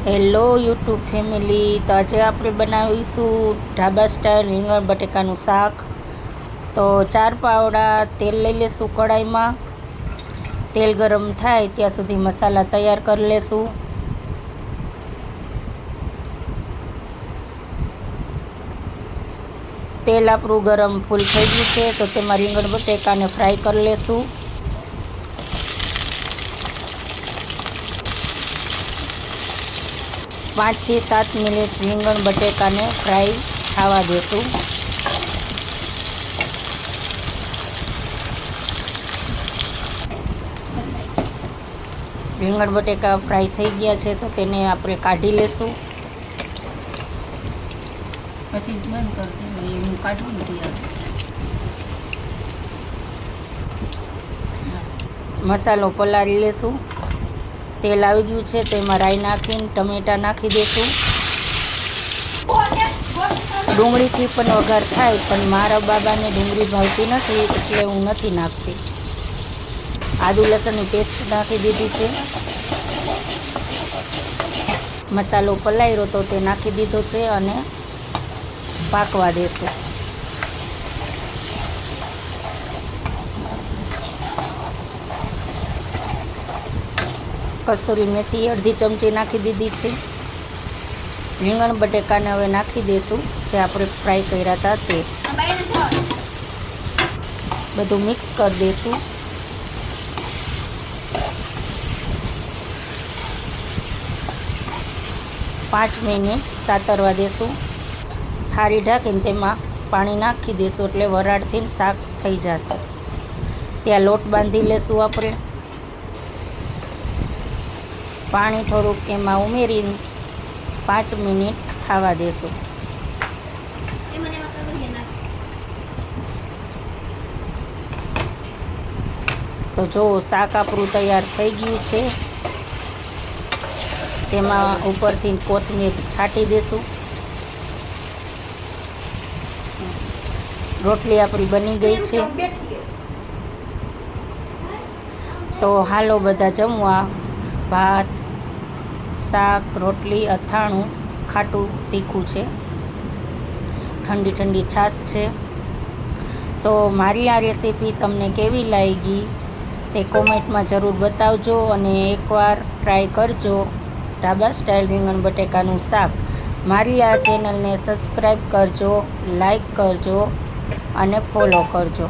Hello YouTube family, તો આજે આપણે બનાવીશું ઢાબા સ્ટાઇલ રીંગણ બટેકાનું શાક. તો 4 પાવડા તેલ લઈ લેશું. કઢાઈમાં તેલ ગરમ થાય ત્યાં સુધી મસાલા તૈયાર કરી લેશું. તેલ આપણું ગરમ ફૂલ થઈ ગયું છે તો તેમાં રીંગણ બટેકાને ફ્રાય કરી લેશું. પાંચ થી 7 મિનિટ રીંગણ બટેકાને ફ્રાય થવા દેશું. રીંગણ બટેકા ફ્રાય થઈ ગયા છે તો તેને આપણે કાઢી લેશું. પછી બંધ કરી દઈએ, હું કાઢવું નથી. મસાલો પલાળી લેશું. તેલ આવી ગયું છે, તેમાં રાઈ નાખીને ટમેટાં નાખી દઈશું. ડુંગળીથી પણ વઘાર થાય, પણ મારા બાબાને ડુંગળી ભાવતી નથી એટલે હું નથી નાખતી. આદુ લસણની પેસ્ટ નાખી દીધી છે. મસાલો પલાળ્યો તો તે નાખી દીધો છે અને પાકવા દેશું. કસૂરી મેથી અડધી ચમચી નાખી દીધી છે. રીંગણ બટેકાને હવે નાખી દઈશું જે આપણે ફ્રાય કર્યા હતા તે. બધું મિક્સ કરી દઈશું. પાંચ મિનિટ સાતરવા દેશું. થાળી ઢાંકીને તેમાં પાણી નાખી દઈશું એટલે વરાળથી શાક થઈ જશે. ત્યાં લોટ બાંધી લેશું આપણે. પાણી થોડુંક એમાં ઉમેરીને 5 મિનિટ થવા દેશું. તો જો શાક આપણું તૈયાર થઈ ગયું છે. તેમાં ઉપરથી કોથમીર છાંટી દેશું. રોટલી આપણી બની ગઈ છે. તો હાલો બધા જમવા. ભાત, શાક, રોટલી, અથાણું, ખાટું તીખું છે, ઠંડી ઠંડી છાશ છે. તો મારી આ રેસીપી તમને કેવી લાગી તે કોમેન્ટમાં જરૂર બતાવજો અને એકવાર ટ્રાય કરજો ઢાબા સ્ટાઇલ રીંગણ બટેકાનું શાક. મારી આ ચેનલને સબસ્ક્રાઈબ કરજો, લાઈક કરજો અને ફોલો કરજો.